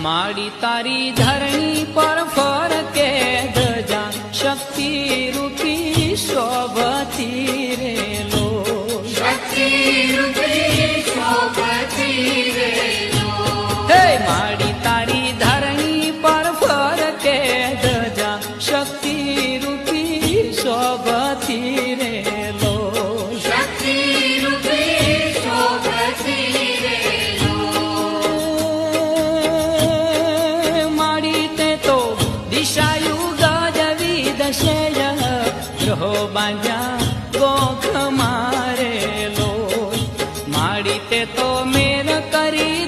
માડી તારી ધરણી પર ફરકે ધજા શક્તિ રૂપી શોભતી રે લો શક્તિ રૂપી શોભતી રે લો હે માડી તારી ધરણી પર ફરકે ધજા શક્તિ રૂપી શોભતી રે લો શક્તિ રૂપી શોભતી રે લો માડી તે તો દિશાયુ ગજવી દશેય ગ્રહો બાંધ્યા ગોખ મારે લો માડી તે તો મેર કરી